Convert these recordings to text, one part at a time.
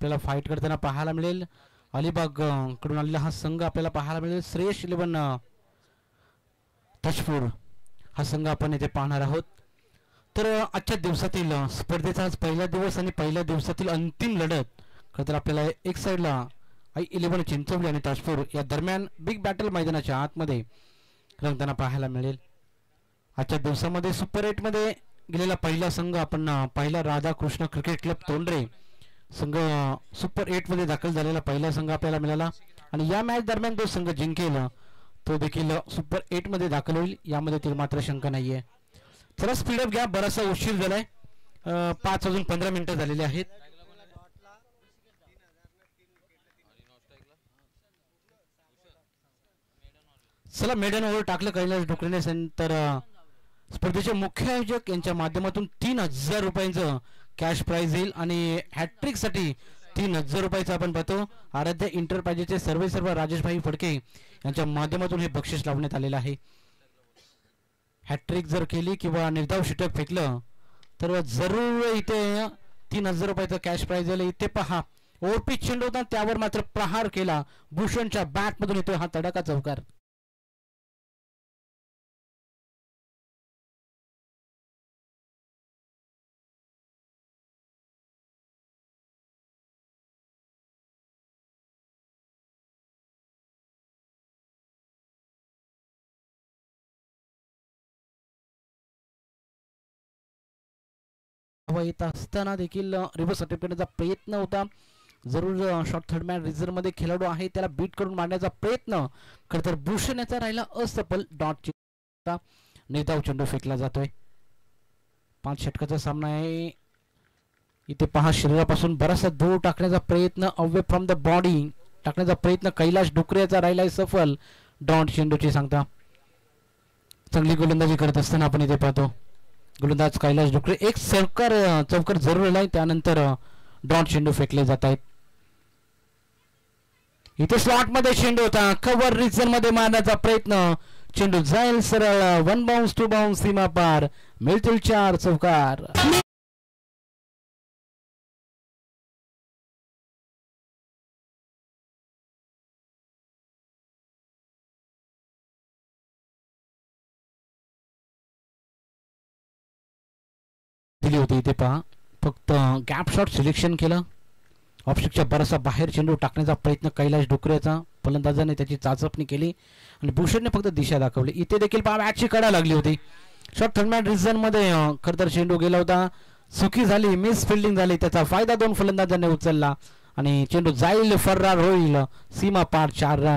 आपल्याला फाईट करताना पाहायला मिळेल. अलिबाग कडून आलेला हा संघ आपल्याला पाहायला मिळेल. श्रेयश 11 ताजपूर हा संघ आपण इथे पाहणार आहोत. तर आजच्या दिवसातील स्पर्धेचा आज पहिला दिवस आणि पहिल्या दिवसातील अंतिम लढत खरं तर आपल्याला एक साईडला i11 चिंचोली आणि ताजपूर या दरम्यान बिग बॅटल मैदानाच्या आतमध्ये रंगताना पाहायला मिळेल. आजच्या दिवसामध्ये सुपर 8 मध्ये गेलेला पहिला संघ आपण पहिला राधाकृष्ण क्रिकेट क्लब तोंडरे संघ सुपर 8 मध्ये दाखल झालेला पहिला संघ आपल्याला मिळाला आणि या मॅच दरम्यान जो संघ जिंकेल तो देखील सुपर 8 मध्ये दाखल होईल, यामध्ये ती मात्र शंका नाहीये. चला स्पीडअप घ्या, बराचसा उशीर झालाय. 5 वाजून 15 मिनिटं झालेली आहेत. चला मेडन ओव्हर टाकलं कैलास डुकरेने. तर स्पर्धेचे मुख्य आयोजक यांच्या माध्यमातून 3000 रुपयांचं कॅश प्राइज येईल आणि हॅट्रिक साठी 3000 रुपयाचं आपण पाहतो. आराध्य इंटरप्राइजेसचे सर्व राजेशभाई फडके यांच्या माध्यमातून हे बक्षीस लावण्यात आलेलं आहे. हॅट्रिक जर केली किंवा निर्धाव षटक फेकलं तर जरूर इथे 3000 रुपयाचं कॅश प्राइज येईल. इथे पहा ओव्हरपिच चेंडू होता, त्यावर मात्र प्रहार केला भूषणच्या बॅट मधून येतो हा तडाखा चौकार. येत असताना देखील रिव्हर्स अटेम्प्ट करण्याचा प्रयत्न होता. जरूर शॉर्ट थर्ड मॅन रिझर्व मध्ये खेळाडू आहे, त्याला बीट करून मारण्याचा प्रयत्न खरं तर भूषण याचा राहिला असफल. डॉट निर्धाव चेंडू फेकला जातोय. 5 षटकाचा सामना आहे. इथे पहा शरीरापासून बराचसा दूर टाकण्याचा प्रयत्न, अवे फ्रॉम द बॉडी टाकण्याचा प्रयत्न कैलाश डुकरे याचा राहिलाय सफल. डॉट चेंडूची सांगता चांगली गोलंदाजी करत असताना आपण इथे पाहतो गोलंदाज कैलाश डुकरे एक चौकार जरूर आलाय, त्यानंतर डॉट चेंडू फेकले जात आहेत. इथे स्लॉट मध्ये चेंडू होता, कव्हर रिजन मध्ये मारण्याचा प्रयत्न, चेंडू जाईल सरळ 1 बाउन्स 2 बाउन्स सीमा पार, मिळतील 4 चौकार. दिली होती. इथे पहा फक्त गॅप शॉट सिलेक्शन केलं. ऑफस्टिकच्या बराचसा बाहेर चेंडू टाकण्याचा प्रयत्न कैलाश डुकरेचा, फलंदाजाने त्याची चाचपणी केली आणि भूषणने फक्त दिशा दाखवली. इथे देखील पहा मॅचची कडा लागली होती. शॉर्ट थर्ड मॅन रिझन मध्ये खरं तर चेंडू गेला होता, चुकी झाली, मिस फिल्डिंग झाली, त्याचा फायदा 2 फलंदाजांनी उचलला आणि चेंडू जाईल फरार होईल सीमा पार 4 रन.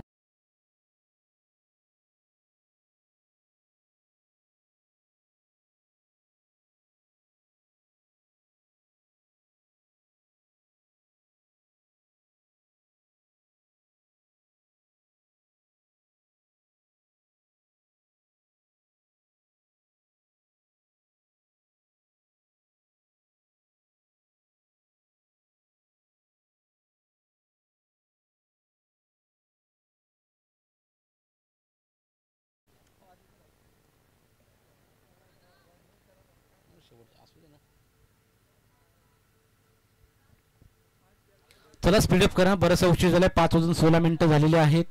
चला स्पीडअप करा, बराचसा उशीर झालाय. 5 वाजून 16 मिनिटं झालेली आहेत.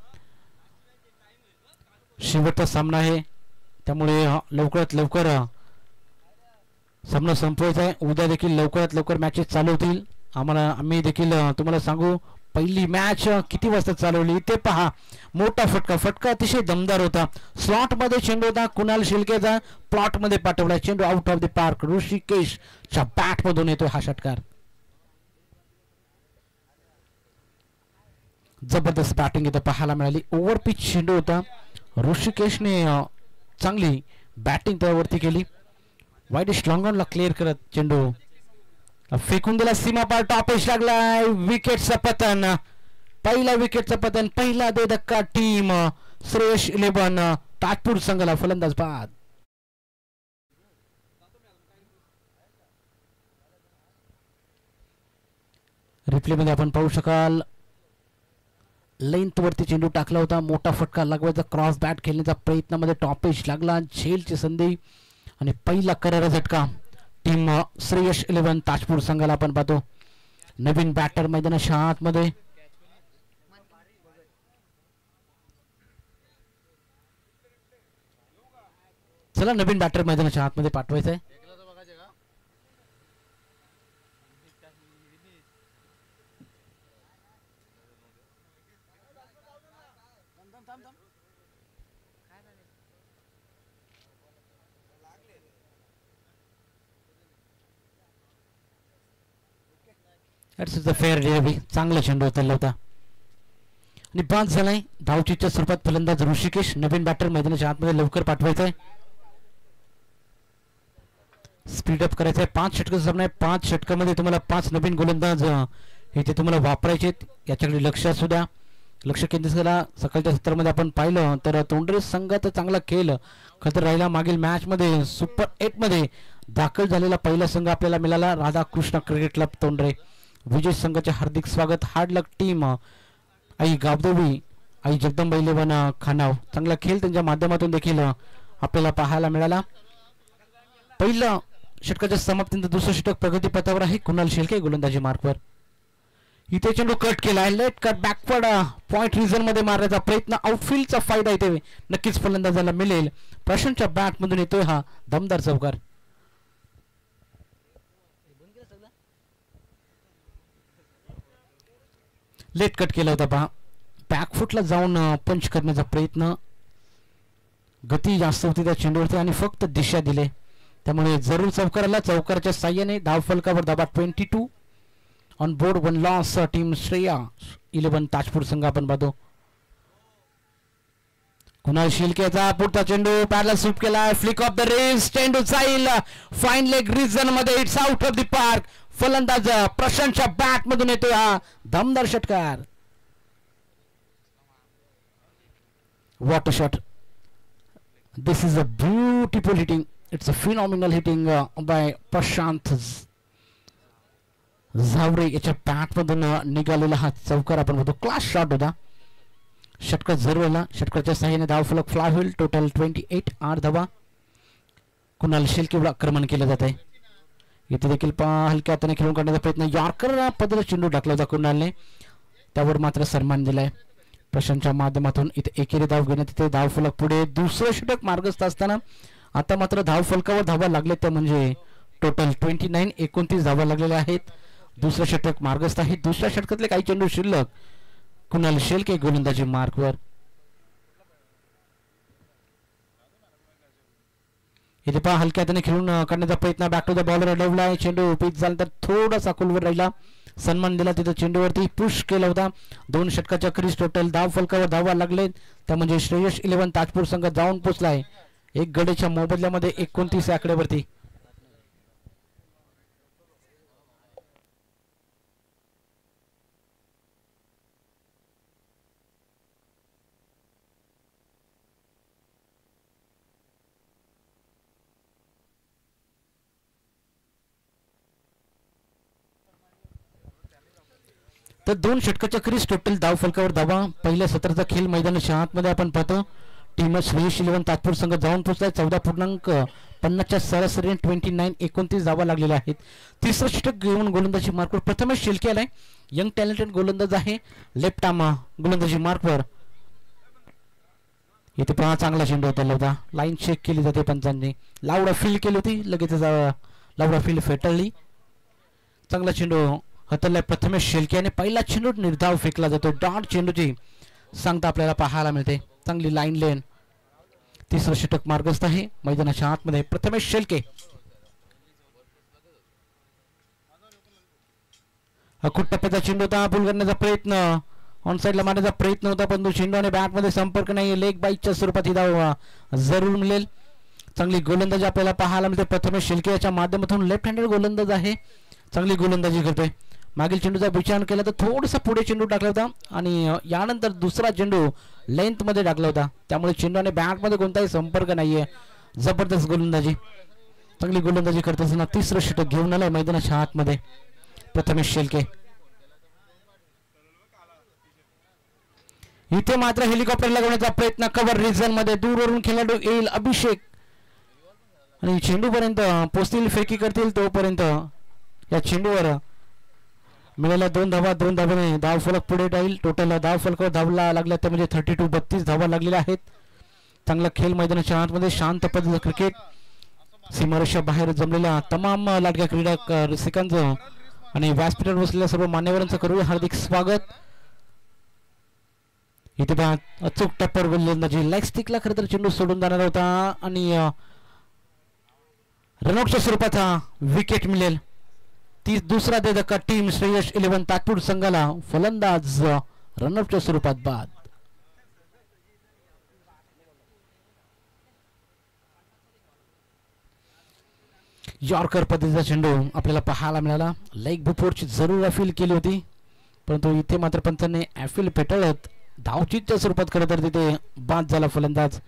शेवटचा सामना आहे, त्यामुळे लवकरात लवकर सामना संपवायचा आहे. उद्या देखील लवकरात लवकर मॅचेस चालू होतील. आम्ही देखील तुम्हाला सांगू पहिली मॅच किती वाजता चालवली. इथे पहा मोठा फटका अतिशय दमदार होता. स्लॉट मध्ये चेंडू होता, कुणाल शिल्केचा प्लॉट मध्ये पाठवला, चेंडू आउट ऑफ द पार्क. ऋषिकेशच्या बॅट मधून येतो हा षटकार. जबरदस्त बॅटिंग इथं पाहायला मिळाली. ओव्हर पिच चेंडू होता, ऋषिकेशने चांगली बॅटिंग त्यावरती केली. वाईट स्लॉंगॉनला क्लिअर करत चेंडू फेकून दिला सीमा पार. टॉपेश लागलाय, विकेटचं पतन, पहिला विकेटचं पतन, पहिला दे धक्का टीम श्रेयश 11 ताजपूर संघाला फलंदाज बाद. रिप्ले मध्ये आपण पाहू शकाल लेंथ वरती चेंडू टाकला होता, मोठा फटका लागवायचा, क्रॉस बॅट खेळण्याचा प्रयत्नामध्ये टॉपेश लागला, झेलची संधी आणि पहिला करारा झटका टीम श्रेयश 11 ताजपूर संघाला आपण पाहतो. नवीन बॅटर मैदानाच्या आतमध्ये. चला नवीन बॅटर मैदानाच्या आतमध्ये पाठवायचं आहे. It's a fair Dewey. चांगला चेंडू उचलला होता आणि बाद झालाय. धावचीच्या स्वरूपात फलंदाज ऋषिकेश. नवीन बॅटर मैदानाच्या आतमध्ये लवकर पाठवायचं आहे. स्पीडअप करायचं आहे. 5 षटकाचा सामना आहे. 5 षटकामध्ये तुम्हाला 5 नवीन गोलंदाज इथे तुम्हाला वापरायचे. याच्याकडे लक्ष असू द्या. लक्ष केंद्रित करा. सकाळच्या सत्रामध्ये आपण पाहिलं तर तोंडरे संघात चांगला खेळ खतर राहिला. मागील मॅचमध्ये सुपर 8 मध्ये दाखल झालेला पहिला संघ आपल्याला मिळाला राधाकृष्ण क्रिकेट क्लब तोंडरे. विजय संघाचे हार्दिक स्वागत. हार्ड लक टीम. आई गावदेवी, आई जगदंबा 11 खानाव. चांगला खेळ त्यांच्या माध्यमातून देखील आपल्याला पाहायला मिळाला. पहिलं षटकाच्या समाप्तीनंतर दुसरं षटक प्रगती पथावर आहे. कुणाल शेळके गोलंदाजी मार्कवर. इथे चेंडू कट केला. Late cut backward point region मध्ये मारण्याचा प्रयत्न. आउटफील्डचा फायदा इथे नक्कीच फलंदाजाला मिळेल. प्रशांतच्या बॅट मधून येतोय हा दमदार चौकार. लेट कट केला होता पहा. बॅकफुटला जाऊन पंच करण्याचा प्रयत्न. गती जास्त होती त्या चेंडूवरती आणि फक्त दिशा दिले. त्यामुळे जरूर चौकाराला. चौकाराच्या साह्याने धाव फलकावर धाबा 22 on board. 1 loss. Team Shreya 11 Tajpur संघ आपण पाहतो. कुणाल शेळकेचा पुढचा चेंडू पॅडला स्वीप केला. Flick off the wrist. चेंडू जाईल फाईन लेग रिजन मध्ये. It's out of the park. फलंदाज प्रशांतच्या बॅट मधून येतोय हा दमदार षटकार. What a shot. This is a beautiful hitting. It's a phenomenal hitting by Prashant Zaware याच्या बॅट मधून निघालेला हा चौकार आपण बघतो. क्लास शॉट होता. षटकार जरूर. षटकाच्या साह्याने धाव फलक फ्लाय होईल. टोटल 28 8 धावा. कुणाल शेळके आक्रमण केलं जात आहे. इथे देखील हलक्या हाताने खेळून काढण्याचा प्रयत्न. यॉर्कर पद्धतीने चेंडू टाकला होता कुणालने. त्यावर मात्र सन्मान दिलाय प्रशांतच्या माध्यमातून. इथे एकेरी धाव घेण्यात येते. धाव फलक पुढे. दुसरं षटक मार्गस्थ असताना आता मात्र धाव फलकावर धावा लागले. त्या म्हणजे टोटल 29 29 धावा लागलेल्या आहेत. दुसरं षटक मार्गस्थ आहे. दुसऱ्या षटकातले काही चेंडू शिल्लक. कुणाल शेळके गोलंदाजी मार्कवर. इथे पहा हलक्या हाताने खेळून काढण्याचा प्रयत्न. बॅक टू द बॉलर अडवला. चेंडू पिच झाला तर थोडासा खोलवर राहिला. सन्मान दिला तिथे चेंडूवरती. पुश केला होता. 2 षटकाच्या क्रीज. टोटल धाव फलकावर धावा लागले. त्या म्हणजे श्रेयस 11 ताजपूर संघ जाऊन पोचलाय 1 गडेच्या मोबदल्यामध्ये 29 आकड्यावरती. तर 2 षटकाच्या क्रीज. टोटल धाव फलकावर धावा. पहिल्या सत्राचा खेळ मैदानाच्या आतमध्ये आपण पाहतो. टीम श्रेयस 11 ताजपूर संघ जाऊन पोहोचलाय 14.50च्या सरासरीने. 29 29 धावा लागलेल्या आहेत. तिसरं षटक घेऊन गोलंदाजी मार्कवर प्रथमेश शेळके आलाय. यंग टॅलेंटेड गोलंदाज आहे. लेफ्ट आर्म गोलंदाजी मार्कवर. इथे पहा चांगला चेंडू उतरला होता. लाईन चेक केली जाते पंचांनी. लावडा फील्ड केली होती. लगेच लावडा फील्ड फेटाळली. चांगला चेंडू हाताला प्रथमेश शेळके आणि पहिला चेंडू निर्धाव फेकला जातो. डॉट चेंडूची सांगता आपल्याला पाहायला मिळते. चांगली लाईन लेन. तिसरं षटक मार्गस्थ आहे मैदानाच्या आतमध्ये. प्रथमेश शेळके. अखूट टप्प्याचा चेंडू होता. पुल करण्याचा प्रयत्न. ऑन साईडला मारण्याचा प्रयत्न होता परंतु चेंडू आणि बॅट मध्ये संपर्क नाही. लेग बाईकच्या स्वरूपात ही धाव जरूर मिळेल. चांगली गोलंदाजी आपल्याला पाहायला मिळते. प्रथमेश शेळके याच्या माध्यमातून. लेफ्ट हँडेड गोलंदाज आहे. चांगली गोलंदाजी करतोय. मागील चेंडूचा विचार केला तर थोडासा पुढे चेंडू टाकला होता आणि यानंतर दुसरा चेंडू लेंथ मध्ये टाकला होता. त्यामुळे चेंडू आणि बॅट मध्ये कोणताही संपर्क नाहीये. जबरदस्त गोलंदाजी. चांगली गोलंदाजी करत असताना तिसरं षटक घेऊन आलाय मैदानाच्या आतमध्ये प्रथमेश शेळके. इथे मात्र हेलिकॉप्टर लगवण्याचा प्रयत्न. कव्हर रिजन मध्ये दूरवरून खेळाडू येईल अभिषेक आणि चेंडू पर्यंत पोचतील. फेकी करतील तोपर्यंत या चेंडूवर मिळाल्या 2 धावा, 2 धाब्याने धाव फलक पुढे राहील. टोटल धाव फलकावर धावला लागल्या त्यामध्ये 32 धावा लागलेल्या आहेत. चांगला खेळ मैदानाच्या आतमध्ये शांत पद्धतीचं क्रिकेट. सीमारेषा बाहेर जमलेल्या तमाम लाडक्या क्रीडा रसिकांचं आणि व्यासपीठावर बसलेल्या सर्व मान्यवरांचं करूया हार्दिक स्वागत. इथे पहा अचूक टप्पर गोलंदाजी. लेग स्टिकला खरं तर चेंडू सोडून जाणार होता आणि रनआउटच्या स्वरूपात विकेट मिळेल. ती दुसरा धक्का टीम श्रेयस 11 तात्पूर संघाला. फलंदाज रनआउटच्या स्वरूपात बाद. यॉर्कर पद्धतीचा चेंडू आपल्याला पाहायला मिळाला. लेग बिफोरची जरूर अपील केली होती परंतु इथे मात्र पंचांनी अपील फेटाळत धावचीच्या स्वरूपात खरं तर तिथे बाद झाला फलंदाज.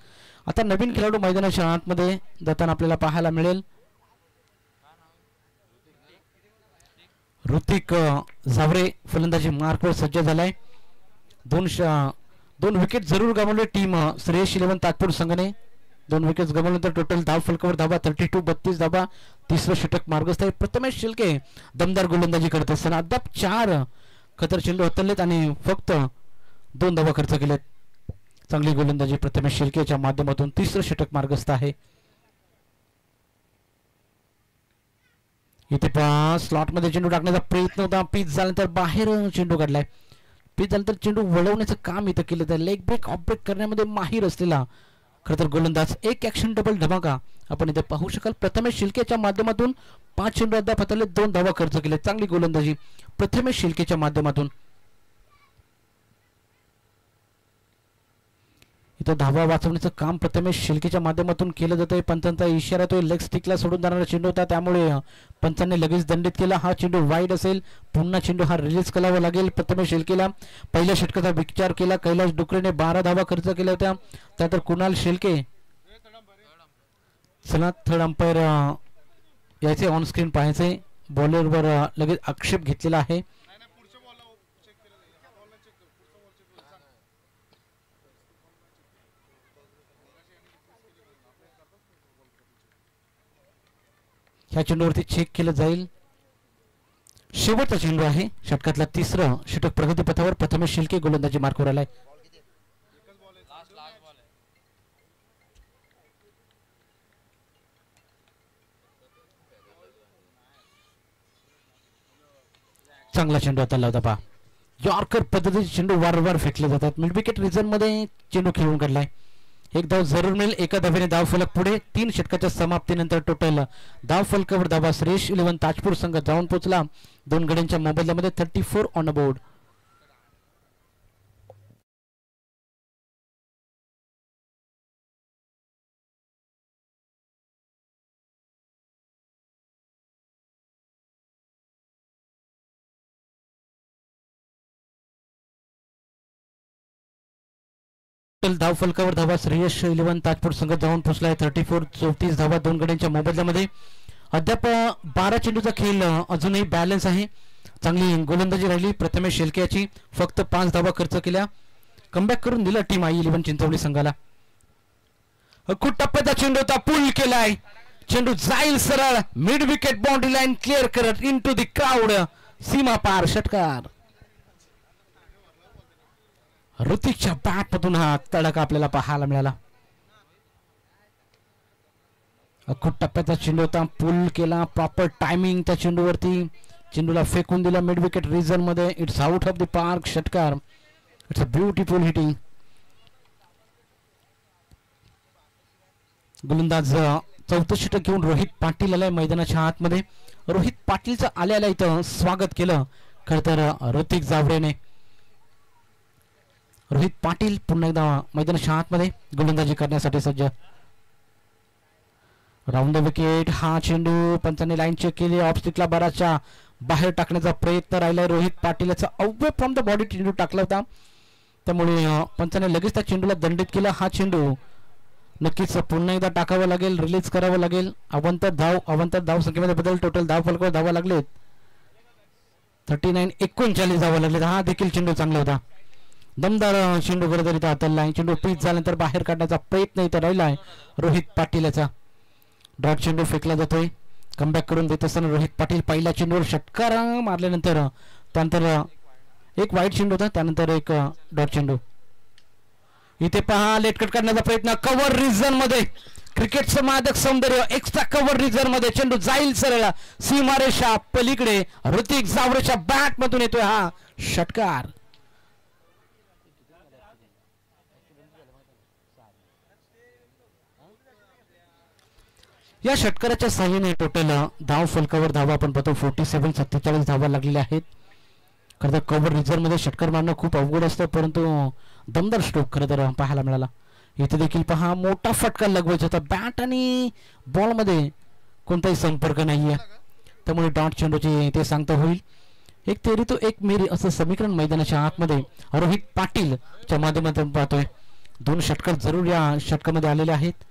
आता नवीन खेळाडू मैदानाच्या आतमध्ये जाताना आपल्याला पाहायला मिळेल. ऋतिक झावरे फलंदाजी मार्कवर सज्ज झालाय. दोन विकेट जरूर गमावले टीम श्रेयस 11 तात्पूर संघाने. 2 विकेट गमावल्यानंतर टोटल धाव फलकावर धावा 32 धावा. तिसरं षटक मार्गस्थ आहे. प्रथमेश शिल्के दमदार गोलंदाजी करत असताना अद्याप 4 खतर चेंडू हतरलेत आणि फक्त 2 धावा खर्च केलेत. चांगली गोलंदाजी प्रथमेश शिल्केच्या माध्यमातून. तिसरं षटक मार्गस्थ आहे. इथे स्लॉट मध्ये चेंडू टाकण्याचा प्रयत्न होता. पिच झाल्यानंतर बाहेर चेंडू काढलाय. पिच झाल्यानंतर चेंडू वळवण्याचं काम इथं केलं. तर लेग ब्रेक ऑफ ब्रेक करण्यामध्ये माहीर असलेला खरं तर गोलंदाज. एक ऍक्शन डबल धमाका आपण इथे पाहू शकाल. प्रथमेश शिल्केच्या माध्यमातून 5 चेंडू अद्याप हाताळले, 2 धावा खर्च केले. चांगली गोलंदाजी प्रथमेश शिल्केच्या माध्यमातून. इथं धावा वाचवण्याचं काम प्रथमेश शिल्केच्या माध्यमातून केलं जातंय. पंचांचा इशारा तो लेग स्टिकला सोडून जाणारा चेंडू होता त्यामुळे पंचांनी लगेच दंडित केला. हा चेंडू वाईड असेल. पुन्हा चेंडू हा रिलीज करावा लागेल प्रथमेश शिल्केला. पहिल्या षटकाचा विचार केला. कैलाश डुकरेने 12 धावा खर्च केल्या होत्या. त्यानंतर कुणाल शेळके. चला थर्ड अंपायर याचे ऑन स्क्रीन पाहायचे. बॉलरवर लगेच आक्षेप घेतलेला आहे. ह्या चेंडूवरती चेक केलं जाईल. शेवटचा चेंडू आहे. षटकातला तिसरं षटक प्रगतीपथावर. प्रथमेश शिल्के गोलंदाजी मार्कवर आलाय. चांगला चेंडू हाताळला होता पहा. यॉर्कर पद्धतीचे चेंडू वारंवार फेकले जातात. मिड विकेट रिजन मध्ये चेंडू खेळून काढलाय. एक धाव जरूर मिळेल. एका धावेने धाव फलक पुढे. 3 षटकाच्या समाप्तीनंतर टोटल धाव फलकावर धावा श्रेयस 11 ताजपूर संघ जाऊन पोहोचला. 2 गड्यांच्या मोबदल्यामध्ये 34 ऑन बोर्ड. धाव फलकावर धावा श्रेयस 11 ताजपूर संघ जाऊन पोहोचलाय. 34 धावा 2 गड्यांच्या मोबदल्यामध्ये. अद्याप 12 चेंडूचा खेळ अजूनही बॅलन्स आहे. चांगली गोलंदाजी राहिली प्रथमेश शिल्के याची. फक्त 5 धावा खर्च केल्या. कमबॅक करून दिला टीम i11 चिंचवली संघाला. खूप टप्प्याचा चेंडू होता. पुल केलाय. चेंडू जाईल सरळ mid wicket boundary line clear करत इनटू द क्राउड. सीमा पार षटकार. ऋतिकच्या बॅट मधून हा तडका आपल्याला पाहायला मिळाला. खूप टप्प्याचा चेंडू होता. पुल केला. प्रॉपर टायमिंग त्या चेंडूवरती. चेंडूला फेकून दिला मिड विकेट रिजन मध्ये. It's out of the park षटकार. It's a beautiful hitting. गोलंदाज चौथं षटक घेऊन रोहित पाटील आलाय मैदानाच्या आतमध्ये. रोहित पाटीलचं आल्याला इथं स्वागत केलं खरं तर ऋतिक जावरेने. रोहित पाटील पुन्हा एकदा मैदानाच्या आतमध्ये गोलंदाजी करण्यासाठी सज्ज. Round the wicket. हा चेंडू पंचांनी लाईन चेक केली. ऑफ स्टिकला बराचसा बाहेर टाकण्याचा प्रयत्न राहिलाय. रोहित पाटील याचा अवे फ्रॉम द बॉडी चेंडू टाकला होता त्यामुळे पंचांनी लगेच त्या चेंडूला दंडित केला. हा चेंडू नक्कीच पुन्हा एकदा टाकावा लागेल. रिलीज करावं लागेल. अवंतर धाव संख्येमध्ये बदल. टोटल धाव फलकावर धावा लागलेत 39 धावा लागलेत. हा देखील चेंडू चांगला होता. दमदार चेंडू बरोबर इथं हाताळलाय. चेंडू पिच झाल्यानंतर बाहेर काढण्याचा प्रयत्न इथं राहिलाय रोहित पाटील याचा. डॉट चेंडू फेकला जातोय. कमबॅक करून देत असताना रोहित पाटील पहिल्या चेंडूवर षटकार मारल्यानंतर त्यानंतर एक वाईट चेंडू होता, त्यानंतर एक डॉट चेंडू. इथे पहा लेटकट करण्याचा प्रयत्न कव्हर रिजन मध्ये. क्रिकेटचं मादक सौंदर्य एक्स्ट्रा कव्हर रिजन मध्ये. चेंडू जाईल सरळ सीमारेषा पलीकडे. ऋतिक जावरेच्या बॅट मधून येतोय हा षटकार. या षटकाराच्या साहाय्याने टोटल धाव फलकावर धावा आपण पाहतो 47 धावा लागलेल्या आहेत. खरं तर कव्हर रिझर्व मध्ये षटकार मारणं खूप अवघड असतं, परंतु दमदार स्ट्रोक खरं तर पाहायला मिळाला. इथे देखील पहा मोठा फटका लगवायचा होता. बॅट आणि बॉल मध्ये कोणताही संपर्क नाहीये, त्यामुळे डॉट चेंडूची ते सांगता होईल. एक तेरी तो एक मेरी असं समीकरण मैदानाच्या आतमध्ये रोहित पाटील च्या माध्यमातून पाहतोय. 2 षटकार जरूर या षटकामध्ये आलेले आहेत.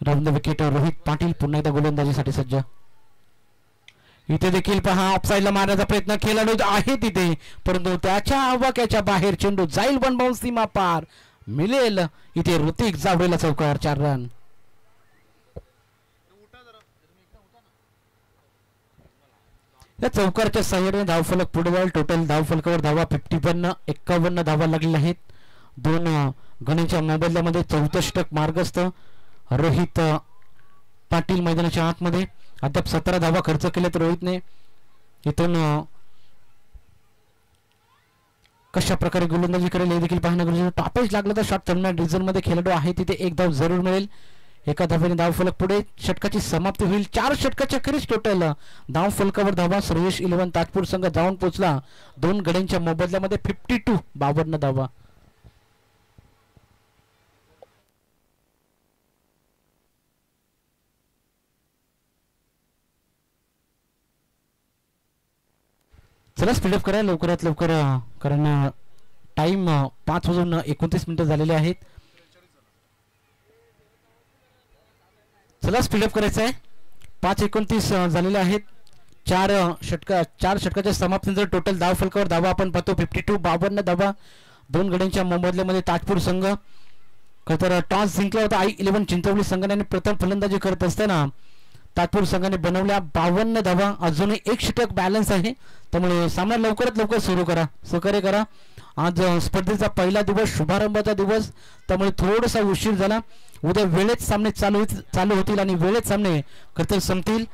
रवींद्र विकेट रोहित पाटील पुन्हा एकदा गोलंदाजीसाठी सज्ज. इथे देखील पहा ऑफसाईडला मारण्याचा प्रयत्न खेळाडू आहे तिथे, परंतु त्याच्या आवाक्याच्या बाहेर चेंडू जाईल वन बाउंस सीमा पार. मिळेल इथे ऋतिक जावरेला चौकार. 4 रन. या चौकारच्या साह्याने धावफलक पुढे जाईल. टोटल धावफलकावर धावा 51 धावा लागलेल्या आहेत. 2 गणेच्या मोबदल्यामध्ये 64 षटक मार्गस्थ रोहित पाटील मैदानाच्या आतमध्ये. अद्याप 17 धावा खर्च केलेत रोहितने. इथून कशा प्रकारे गोलंदाजी करेल हे देखील पाहणं गरजेचं. टॉपेज लागलं तर शॉट टर्मिनल रिझन मध्ये खेळाडू आहे तिथे 1 धाव जरूर मिळेल. एका धावेने धावफलक पुढे. षटकाची समाप्ती होईल. 4 षटकाच्या अखेरीस टोटल धावफलकावर धावा श्रेयस 11 ताजपूर संघ जाऊन पोहोचला 2 गड्यांच्या मोबदल्यामध्ये 52 धावा. चला स्पीडअप करा लवकरात लवकर, कारण टाइम 5:29 झालेले आहेत. चला स्पीडअप करायचं आहे. 5:29 झालेले आहेत. 4 षटकाच्या समाप्तीनंतर टोटल धाव फलकावर धावा आपण पाहतो 52 धावा 2 गड्यांच्या मोबदल्यामध्ये ताजपूर संघ. खरं तर टॉस जिंकला होता i11 चिंचवली संघाने. प्रथम फलंदाजी करत असताना ताजपूर संघाने बनवल्या 52 धावा. अजूनही 1 षटक बॅलन्स आहे, त्यामुळे सामना लवकरात लवकर सुरू करा, सहकार्य करा. आज स्पर्धेचा पहिला दिवस, शुभारंभाचा दिवस, त्यामुळे थोडासा उशीर झाला. उद्या वेळेत सामने चालू होतील आणि वेळेत सामने खरं संपतील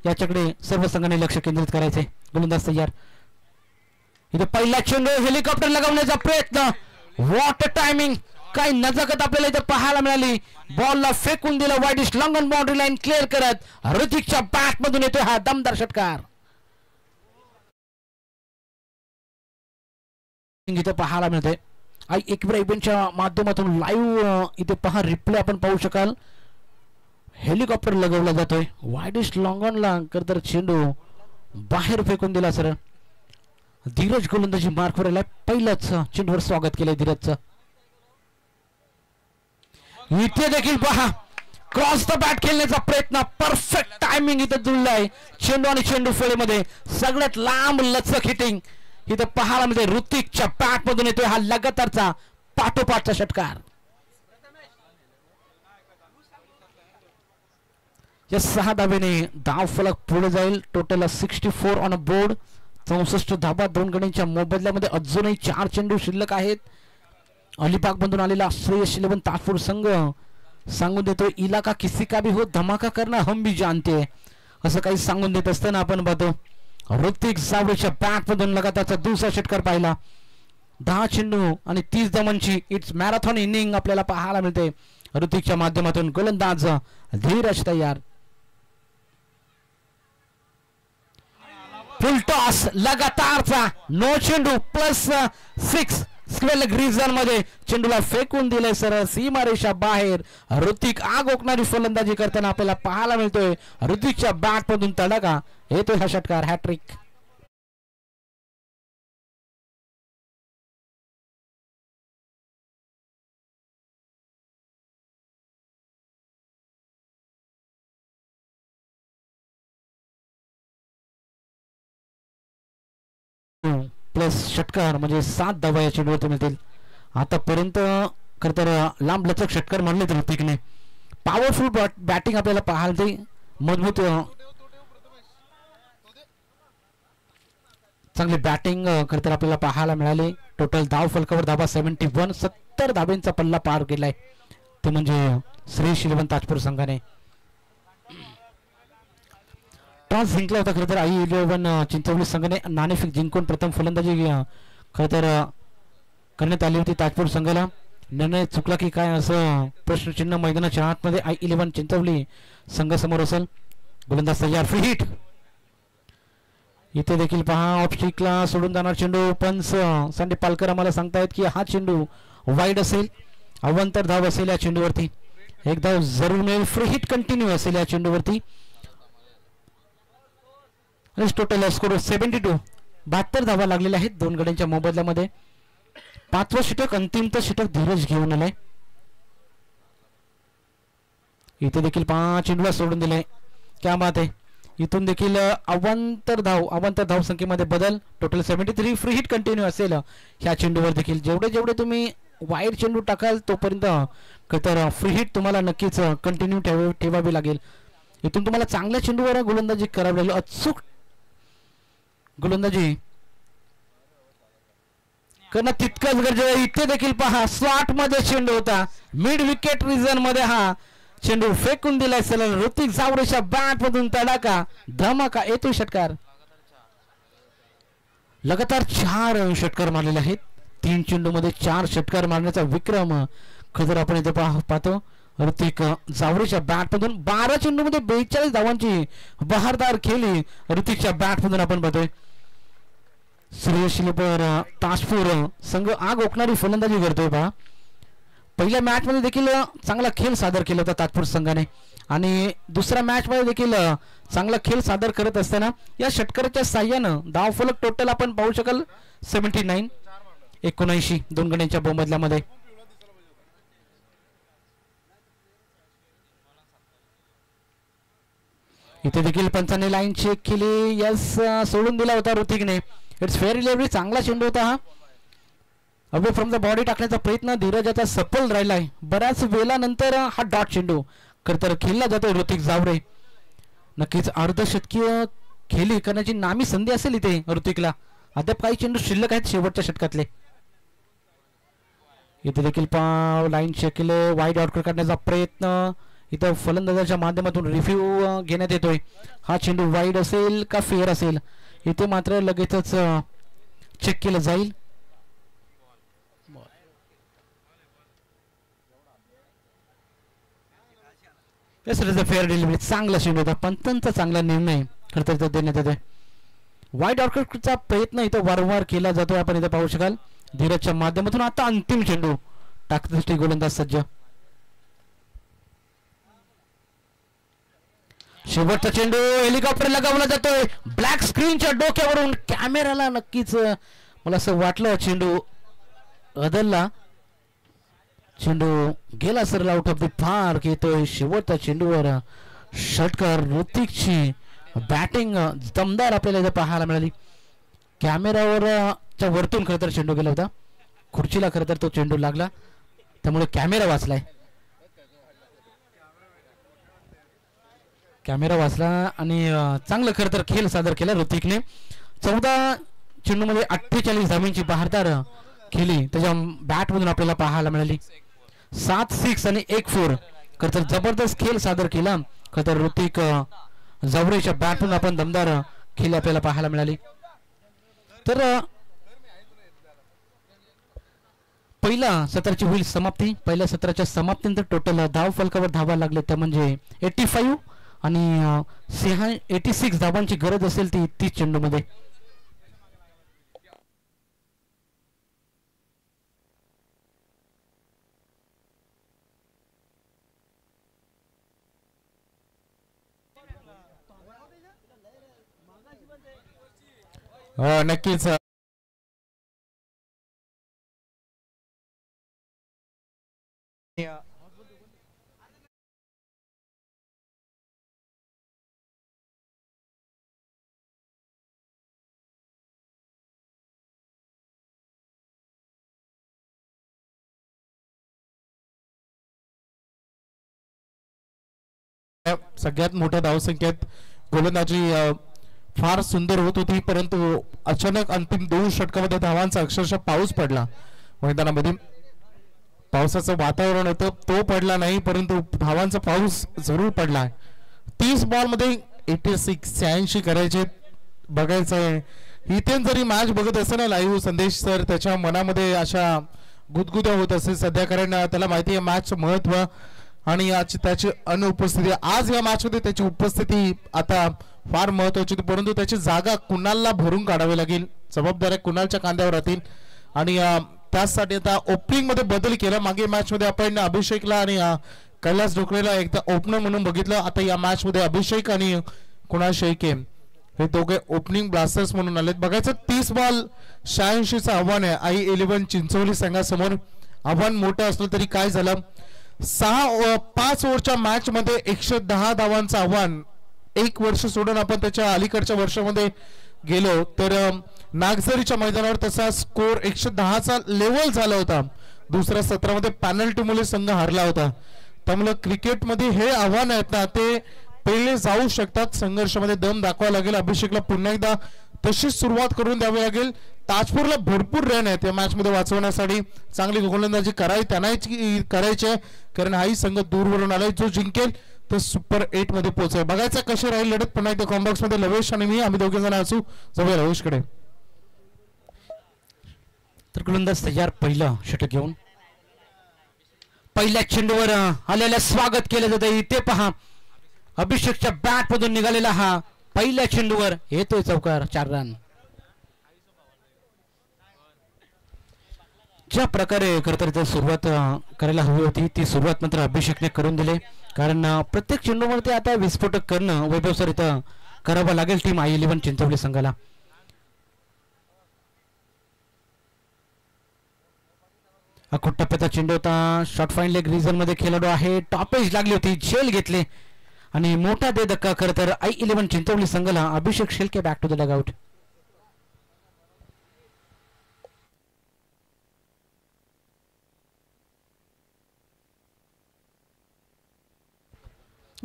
याच्याकडे सर्व संघाने लक्ष केंद्रित करायचे. गोलंदाज तयार. इथे पहिला चेंडू हेलिकॉप्टर लगावण्याचा प्रयत्न. व्हॉट टायमिंग, काय नजाकत आपल्याला इथे पाहायला मिळाली. बॉलला फेकून दिलं widish long boundary line clear करत ऋतिकच्या बॅट मधून येतोय हा दमदार षटकार. इथे पाहायला मिळते i11 इव्हेंटच्या माध्यमातून लाईव्ह. इथे पहा रिप्ले आपण पाहू शकाल. हेलिकॉप्टर लगवला जातोय वाईडिश लॉंगॉनला. तर चेंडू बाहेर फेकून दिला सर. धीरज गोलंदाजी मार्कवर आलाय. पहिल्याच चेंडूवर स्वागत केलंय धीरजचं. इथे देखील पहा क्रॉस द बॅट खेळण्याचा प्रयत्न. परफेक्ट टायमिंग इथे जुळलाय. चेंडू आणि चेंडू फळीमध्ये सगळ्यात लांब लचक हिटिंग इथे पाहायला मिळते. ऋतिकच्या बॅट मधून येतोय हा लगातारचा पाठोपाठचा षटकार. या 6 धावेने धाव फलक पुढे जाईल. Total 64 on a board. 64 धावा 2 गड्यांच्या मोबदल्यामध्ये. अजूनही 4 चेंडू शिल्लक आहेत. अलिबाग मधून आलेला श्रेयस 11 ताजपूर संघ सांगून देतो इलाका किसी का भी हो धमाका करना हम भी जानते, असं काही सांगून देत असताना आपण पाहतो ऋतिक जावरेच्या बॅट मधून लगातारचा दुसरा षटकार पाहिला. 10 चेंडू आणि 30 धावांची इट्स मॅरेथॉन इनिंग आपल्याला पाहायला मिळते ऋतिकच्या माध्यमातून. गोलंदाज धीरज तयार. फुल टॉस लगातारचा. नो चेंडू +6 स्क्वेअर ग्रीजन मध्ये चेंडूला फेकून दिले सरळ सीमारेषा बाहेर. ऋतिक आग ओकणारी फलंदाजी करताना आपल्याला पाहायला मिळतोय. ऋतिकच्या बॅट मधून तडाखा येतोय हा षटकार. हॅट्रिक. प्लस षटकार म्हणजे 7 धावा या चेंडूवरती मिळतील. आतापर्यंत खरं तर लांब लचक षटकार मारले ऋतिकने. पॉवरफुल बॅटिंग आपल्याला पाहायला ते मजबूत चांगली बॅटिंग खरं तर आपल्याला पाहायला मिळाली. टोटल धाव फलकावर धाबा 71, 70 धाब्यांचा पल्ला पार केलाय. ते म्हणजे श्रेयस 11 ताजपूर संघाने टॉस जिंकला होता. खरं तर आई 11 चिंचवली संघाने नाणेफेक जिंकून प्रथम फलंदाजी खरं तर करण्यात आली होती. ताजपूर संघाला निर्णय चुकला की काय असं प्रश्नचिन्ह मैदानाच्या आतमध्ये आई 11 चिंचवली संघासमोर असेल. गोलंदाज तयार, फ्री हिट. इथे देखील पहा ऑफ स्टिकला सोडून जाणार चेंडू. पंच संदीप पालकर आम्हाला सांगतायत की हा चेंडू वाईड असेल. अवांतर धाव असेल या चेंडूवरती. एक धाव जरूर मिळेल. फ्री हिट कंटिन्यू असेल या चेंडूवरती. Total score 72. 72 धावा लागलेल्या आहेत दोन गड्यांच्या मोबदल्यामध्ये. 5वं षटक अंतिम षटक धीरज घेऊन आलाय. इथे देखील 5 चेंडूला सोडून दिलाय. क्या बात आहे. इथून देखील अवांतर धाव संख्येमध्ये बदल. टोटल 73. फ्री हिट कंटिन्यू असेल ह्या चेंडूवर देखील. जेवढे तुम्ही वाईड चेंडू टाकाल तोपर्यंत तर फ्री हिट तुम्हाला नक्कीच कंटिन्यू ठेवावी लागेल. इथून तुम्हाला चांगल्या चेंडूवर गोलंदाजी करावी लागेल. अचूक गोलंदाजी करणं तितकंच गरजेचं. इथे देखील पहा स्लॉट मध्ये चेंडू होता. मिड विकेट रिजन मध्ये हा चेंडू फेकून दिलाय. सलग ऋतिक जावरेच्या बॅट मधून तडाका धमाका येतो षटकार. लगातार 4 षटकार मारलेले आहेत. 3 चेंडू मध्ये 4 षटकार मारण्याचा विक्रम खरं आपण इथे पाहतो. ऋतिक जावरेच्या बॅट मधून 12 चेंडू मध्ये 42 धावांची बहारदार खेळी ऋतिकच्या बॅट मधून आपण पाहतोय. श्रेयस 11 ताजपूर संघ आग ओकणारी फलंदाजी करतोय पहा. पहिल्या मॅच मध्ये देखील चांगला खेळ सादर केला होता ताजपूर संघाने आणि दुसऱ्या मॅच मध्ये देखील चांगला खेळ सादर करत असताना या षटकाराच्या साह्यानं धाव फलक टोटल आपण पाहू शकाल 79. 79 दोन गड्यांच्या बोमबदल्यामध्ये. इथे देखील पंचाने लाईन चेक केली. यस सोडून दिला होता ऋतिकने. It's fair delivery. चांगला चेंडू होता हा. अवे फ्रॉम द बॉडी टाकण्याचा प्रयत्न धीरजाचा सफल राहिलाय. बऱ्याच वेळानंतर हा डॉट चेंडू खरं खेळला जातो. ऋतिक जावरे नक्कीच अर्धशतकीय खेळी करण्याची नामी संधी असेल इथे ऋतिकला. अद्याप काही चेंडू शिल्लक आहेत शेवटच्या षटकातले. इथे देखील लाईन चेक केले. वाईड आउटकर काढण्याचा प्रयत्न इथं फलंदाजाच्या माध्यमातून रिव्ह्यू घेण्यात येतोय. हा चेंडू वाईड असेल का फेअर असेल इथे मात्र लगेचच चेक केलं जाईल. Fair delivery. चांगला चेंडू होता. पंचांचा चांगला निर्णय खरं देण्यात येतोय. वाईड आउटकटचा प्रयत्न इथं वारंवार केला जातोय आपण इथे पाहू शकाल. धीरजच्या माध्यमातून आता अंतिम चेंडू टाकण्यासाठी गोलंदाज सज्ज. शेवटचा चेंडू हेलिकॉप्टर लगावला जातोय. ब्लॅक स्क्रीनच्या डोक्यावरून कॅमेराला नक्कीच मला असं वाटलं चेंडू बदलला. चेंडू गेला sir out of the park. येतोय शेवटच्या चेंडूवर षटकार. ऋतिकची बॅटिंग दमदार आपल्याला इथे पाहायला मिळाली. कॅमेरावर वरतून खरं तर चेंडू गेला होता. खुर्चीला खरं तर तो चेंडू लागला त्यामुळे कॅमेरा वाचलाय. कॅमेरा वाचला आणि चांगलं खरं तर खेळ सादर केला ऋतिकने. 14 चेंडूमध्ये 48 धावांची बहारदार खेळी त्याच्या बॅटमधून आपल्याला पाहायला मिळाली. 7 6 आणि 1 4 खरं तर जबरदस्त खेळ सादर केला. खरं तर ऋतिक जावरेच्या बॅटमधून आपण दमदार खेळ आपल्याला पाहायला मिळाली. तर पहिल्या सत्राची होईल समाप्ती. पहिल्या सत्राच्या समाप्तीनंतर टोटल धाव फलकावर धावा लागले त्या म्हणजे 85 आणि 86 धावांची गरज असेल ती 30 चेंडूमध्ये. नक्कीच सगळ्यात मोठ्या धावसंख्येत गोलंदाजी फार सुंदर होत होती, परंतु अचानक अंतिम 2 षटकामध्ये धावांचा अक्षरशः पाऊस पडला मैदानामध्ये. पावसाचं वातावरण होतं, तो पडला नाही, परंतु धावांचा पाऊस जरूर पडला. 30 बॉलमध्ये 86 करायचे. बघायचंय हितेन जरी मॅच बघत असेल ना लाईव्ह संदेश सर, त्याच्या मनामध्ये अशा गुदगुद्या होत असेल सध्या, कारण त्याला माहिती आहे मॅचचं महत्व आणि आज त्याची अनुपस्थिती. आज या मॅच मध्ये त्याची उपस्थिती आता फार महत्वाची होती, परंतु त्याची जागा कुणालला भरून काढावी लागेल. जबाबदाऱ्या कुणालच्या खांद्यावर राहतील आणि त्यासाठी आता ओपनिंग मध्ये बदल केला. मागे मॅच मध्ये आपण अभिषेकला आणि कैलास ढोकळेला एकदा ओपनर म्हणून बघितलं. आता या मॅच मध्ये अभिषेक आणि कुणाल शेळके हे दोघे ओपनिंग ब्लास्टर्स म्हणून आलेत. बघायचं 30 बॉल 86 आव्हान आहे i11 चिंचोली संघासमोर. आव्हान मोठं असलं तरी काय झालं, 5 ओव्हरच्या मॅच मध्ये 110 धावांचं आव्हान. 1 वर्ष सोडून आपण त्याच्या अलीकडच्या वर्षामध्ये गेलो तर नागझरीच्या मैदानावर तसा स्कोर 110चा लेवल झाला होता. दुसऱ्या सत्रामध्ये पॅनल्टीमुळे संघ हारला होता. त्यामुळे क्रिकेटमध्ये हे आव्हान आहेत ना ते पहिले जाऊ शकतात. संघर्षामध्ये दम दाखवावा लागेल. अभिषेकला पुन्हा एकदा तशीच सुरुवात करून द्यावी लागेल. ताजपूरला भरपूर रन आहेत या मॅच मध्ये वाचवण्यासाठी. चांगली गोलंदाजी त्यांनाही करायची आहे, कारण हाही संघ दूरवरून आलाय. जो जिंकेल तो सुपर 8 मध्ये पोहोचेल. बघायचं कशी राहील लढत. पुन्हा एकदा कॉम्बॉक्स मध्ये लवेश आणि मी आम्ही दोघे जण असू. जाऊया लवेशकडे. तर गोलंदाज तयार, पहिलं षटक घेऊन पहिल्या चेंडूवर आलेलं स्वागत केलं जातं. इथे पहा अभिषेकच्या बॅट मधून निघालेला हा पहिल्या चेंडूवर येतोय चौकार, 4 रन. ज्या प्रकारे खरंतर सुरुवात करायला हवी होती ती सुरुवात मात्र अभिषेकने करून दिले, कारण प्रत्येक चेंडूमध्ये आता विस्फोटक करणं वैभव सर इथं करावं लागेल टीम i11 चिंचवली संघाला. अखूट टप्प्याचा चेंडू होता. शॉर्ट फाईन लेग रिजन मध्ये खेळाडू आहे. टॉपेज लागली होती, झेल घेतले आणि मोठा दे धक्का खरं तर i11 चिंचवली संघाला. Abhishek Shelke back to the dugout.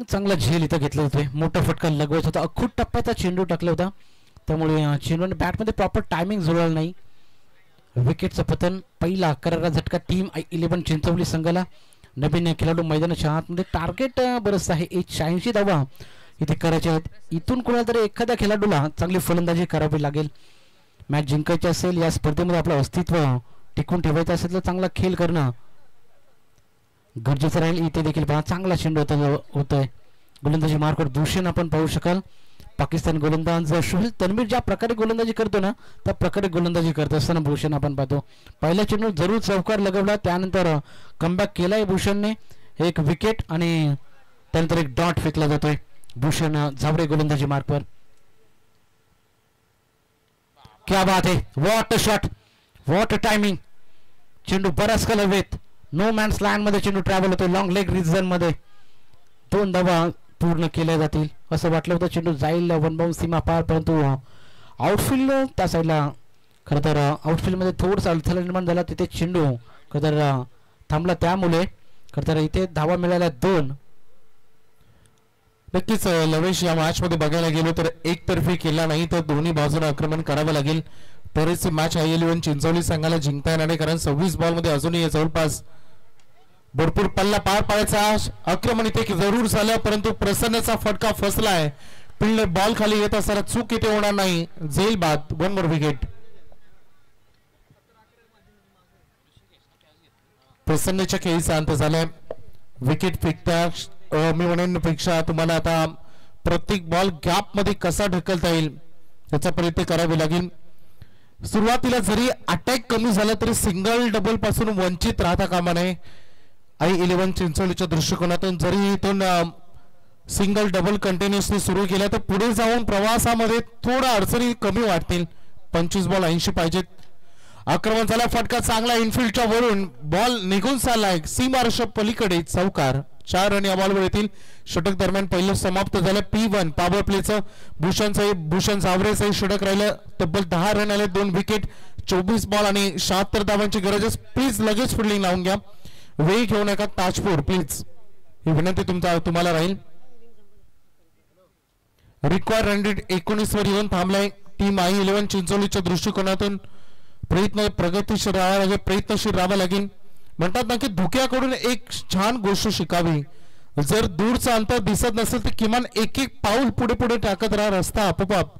चांगला झेल इथं घेतले होते. मोठा फटका लगवत होता. अखूट टप्प्याचा चेंडू टाकला होता, त्यामुळे चेंडूने बॅटमध्ये प्रॉपर टायमिंग जुळलं नाही. विकेटचं पतन. पहिला करारा झटका टीम i11 चिंचवली संघाला. नवीन खेळाडू मैदानाच्या आतमध्ये. टार्गेट बरंच आहे, 86 धावा इथे करायचे आहेत. इथून कोणाला तरी एखाद्या खेळाडूला चांगली फलंदाजी करावी लागेल. मॅच जिंकायची असेल, या स्पर्धेमध्ये आपलं अस्तित्व टिकून ठेवायचं असेल तर चांगला खेळ करणं गरजेचं राहील. इथे देखील पहा चांगला चेंडू होतोय. गोलंदाजी मार्कवर भूषण आपण पाहू शकाल. पाकिस्तान गोलंदाज शुहिल तन्वीर ज्या प्रकारे गोलंदाजी करतो ना त्या प्रकारे गोलंदाजी करत असताना भूषण आपण पाहतो. पहिला चेंडू जरूर चौकार लगवला, त्यानंतर कमबॅक केलाय भूषणने. एक विकेट आणि त्यानंतर एक डॉट फेकला जातोय. भूषण झावरे गोलंदाजी मार्कवर. क्या बात है, what a shot, what a timing. चेंडू बराच हवेत. नो मॅन्स लँड मध्ये चेंडू ट्रॅव्हल होतो. लॉंग लेग रिजन मध्ये 2 धावा पूर्ण केल्या जातील असं वाटलं होतं. चेंडू जाईल 1 बाउंस सीमा पार, परंतु आउटफील्ड त्या साईडला खरं तर आउटफील्ड मध्ये थोडंसं अडथळा निर्माण झाला. तिथे चेंडू खरं तर थांबला, त्यामुळे खरं तर इथे धावा मिळाल्या 2. नक्कीच लवेश या मॅच मध्ये बघायला गेलो तर एकतर्फी केला नाही तर दोन्ही बाजूने आक्रमण करावं लागेल. तरच मॅच i11 चिंचवली संघाला जिंकता येणार नाही, कारण 26 बॉल मध्ये अजूनही जवळपास भरपूर पल्ला पार पाडायचा. आक्रमण इथे जरूर झालं, परंतु प्रसन्नचा फटका फसलाय. फिल्डर बॉल खाली येत असताना चूक इथे होणार नाही. झेल बाद, 1 मोर विकेट. प्रसन्नच्या खेळीचा अंत झालाय. विकेट फेकता मी म्हणेन पेक्षा तुम्हाला आता प्रत्येक बॉल गॅप मध्ये कसा ढकलता येईल याचा प्रयत्न करावे लागेल. सुरुवातीला जरी अटॅक कमी झाला तरी सिंगल डबल पासून वंचित राहता कामा नये. i11 चिंचवलीच्या दृष्टिकोनातून जरी इथून सिंगल डबल कंटिन्युअसली सुरू केला तर पुढे जाऊन प्रवासामध्ये थोडा अडचणी कमी वाटतील. 25 बॉल 80 पाहिजेत. आक्रमण झाला, फटका चांगला इनफिल्डच्या वरून बॉल निघून चाललाय सीमारेषा पलीकडे. चौकार, 4 रन या बॉलवर येतील. षटक दरम्यान पहिलं समाप्त झालं. P1 पॉवर प्लेचं भूषण झावरेचं षटक राहिलं. तब्बल 10 रन आले, 2 विकेट, 24 बॉल आणि 76 धावांची गरज आहे. प्लीज लगेच फिल्डिंग लावून घ्या, वेळ घेऊ नका. ताजपूर प्लीज, ही विनंती तुम्हाला राहील. रिक्वायर्ड रन रेट 19 वर येऊन थांबलाय. टीम i11 चिंचोलीच्या दृष्टिकोनातून प्रगतीशील राहावं लागेल. म्हणतात ना की धुक्याकडून एक छान गोष्ट शिकावी. जर दूरचं अंतर दिसत नसेल तर किमान एक एक पाऊल पुढे पुढे टाकत राहा, रस्ता आपोआप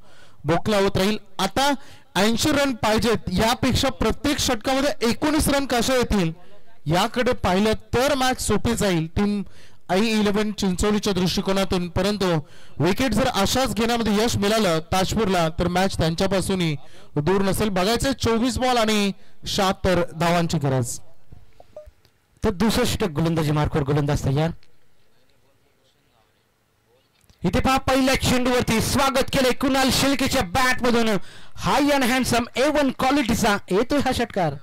बोकला होत राहील. आता 80 रन पाहिजेत, यापेक्षा प्रत्येक षटकामध्ये 19 रन कशा येतील याकडे पाहिलं तर मॅच सोपी जाईल टीम i11 चिंचोलीच्या दृष्टिकोनातून. परंतु विकेट जर अशाच घेण्यामध्ये यश मिळालं ताजपूरला तर मॅच त्यांच्यापासूनही दूर नसेल. बघायचं 24 बॉल आणि 76 धावांची गरज. तर दुसरं षटक गोलंदाजी मार्कवर गोलंदाज तयार. इथे पहा पहिल्या चेंडूवरती स्वागत केले कुणाल शेळकेच्या बॅट मधून. हाय अँड हँडसम A1 क्वालिटीचा येतोय हा षटकार.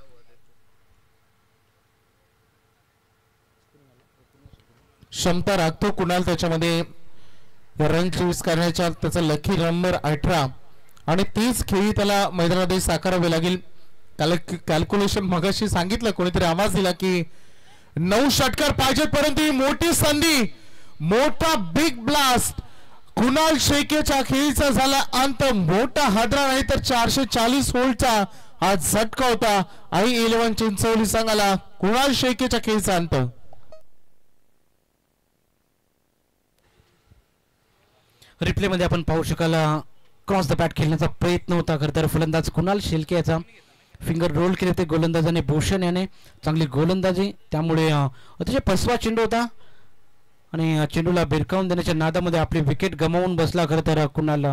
क्षमता राखतो कुणाल त्याच्यामध्ये रन चेस करण्याच्या. त्याचा लकी नंबर 18 आणि तीच खेळी त्याला मैदानामध्ये साकारावे लागेल. कॅल्क्युलेशन मगाशी सांगितलं, कोणीतरी आवाज दिला की 9 षटकार पाहिजेत. परंतु ही मोठी संधी, मोठा बिग ब्लास्ट कुणाल शेळकेच्या खेळीचा झाला अंत. मोठा हादरा नाही तर 440 होल्डचा हा झटका होता i11 चिंचोली संघाला. कुणाल शेळकेच्या खेळीचा अंत. रिप्ले मध्ये आपण पाहू शकाल क्रॉस द बॅट खेळण्याचा प्रयत्न होता. खरं तर फलंदाज कुणाल शेळके याचा फिंगर रोल केले ते गोलंदाजाने भूषण याने चांगली गोलंदाजी, त्यामुळे अतिशय फसवा चेंडू होता आणि चेंडूला भिरकावून देण्याच्या नादामध्ये आपली विकेट गमावून बसला खरं तर कुणाल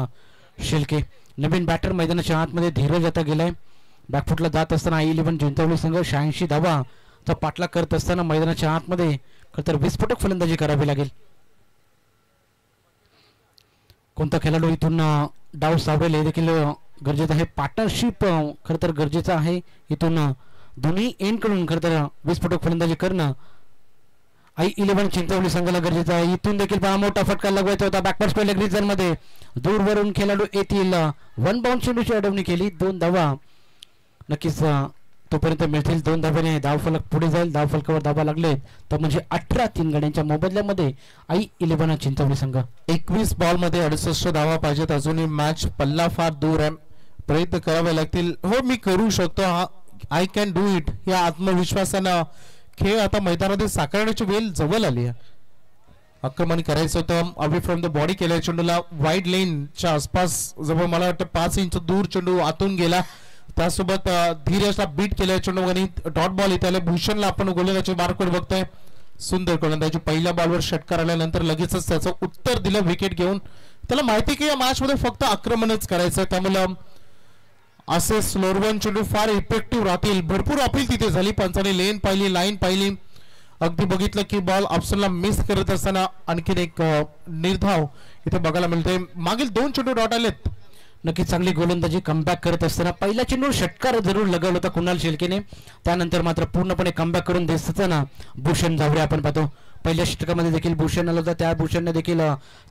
शेळके. नवीन बॅटर मैदानाच्या आतमध्ये धीरज आता गेलाय. बॅकफुटला जात असताना i11 चिंचोली संघ 86 धावाचा पाठलाग करत असताना मैदानाच्या आतमध्ये खरं तर विस्फोटक फलंदाजी करावी लागेल. कोणता खेळाडू इथून डाव सावरेल हे देखील गरजेचं आहे. पार्टनरशिप खरं तर गरजेचं आहे. इथून दोन्ही एंडकडून खरं तर विस्फोटक फलंदाजी करणं i11 चिंचोली संघाला गरजेचं आहे. इथून देखील पहा मोठा फटका लगवायचा होता. बॅकवर्ड स्क्वेअर लेग रिजन मध्ये दूरवरून खेळाडू येतील. 1 बाउंड चेंडूची अडवणी केली. 2 धावा नक्कीच तोपर्यंत मिळतील. 2 धाब्याने धावफलक पुढे जाईल. धावफलकावर धावा लागले तर म्हणजे 18-3 गड्यांच्या मोबदल्यामध्ये i11 चिंचोली संघ. 21 बॉल मध्ये 68 धावा पाहिजेत. अजूनही मॅच पल्ला फार दूर आहे. प्रयत्न करावे लागतील. हो मी करू शकतो, आय कॅन डू इट या आत्मविश्वासानं खेळ आता मैदानामध्ये साकारण्याची वेळ जवळ आली आहे. आक्रमण करायचं होतं. अवे फ्रॉम द बॉडी केल्या चेंडूला वाईड लेनच्या आसपास जवळ मला वाटतं 5 इंच दूर चेंडू आतून गेला. त्यासोबत धीरजला बीट केल्या चेंडू आणि डॉट बॉल इथे आले. भूषणला आपण गोलंदाजी मार्कवर बघतोय. सुंदर गोलंदाजी. पहिल्या बॉलवर षटकार आल्यानंतर लगेचच त्याचं उत्तर दिलं विकेट घेऊन. त्याला माहिती की या मॅच मध्ये फक्त आक्रमणच करायचं, त्यामुळे असे स्लोअर चेंडू फार इफेक्टिव्ह राहतील. भरपूर अपील तिथे झाली. पंचाने लेन पाहिली, लाईन पाहिली. अगदी बघितलं की बॉल ऑप्शनला मिस करत असताना आणखीन एक निर्धाव इथे बघायला मिळते. मागील 2 चेंडू डॉट आलेत. नक्की चांगली गोलंदाजी कमबॅक करत असताना पहिला चेंडू षटकार जरूर लगावला होता कुणाल शेळकेने. त्यानंतर मात्र पूर्णपणे कमबॅक करून देत असताना भूषण जावरे आपण पाहतो. पहिल्या षटकामध्ये देखील भूषण आला होता. त्या भूषणने देखील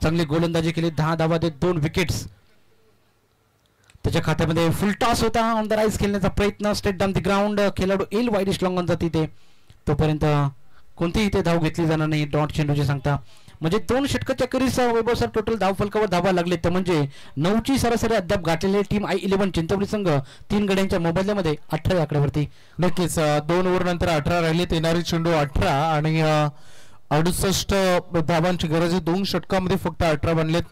चांगली गोलंदाजी केली. 10 धावा देत 2 विकेट्स त्याच्या खात्यामध्ये. फुल टॉस होता. ऑन द राईज खेळण्याचा प्रयत्न. Straight down the ground. खेळाडू येईल वाईडिश लॉंग ऑन जाते तिथे. तोपर्यंत कोणतीही इथे धाव घेतली जाणार नाही. डॉट चेंडूची सांगता म्हणजे 2 षटकाच्या करीस वैभव सर टोटल धाव फलकावर धावा लागले तर म्हणजे 9ची सरासरी अद्याप गाठलेली टीम i11 चिंचोली संघ 3 गड्यांच्या मोबदल्यामध्ये 18 आकड्यावरती. नक्कीच 2 ओव्हर नंतर 18 राहिले. येणारे चेंडू 18 आणि 68 धावांची गरज आहे. 2 षटकामध्ये फक्त 18 बनलेत.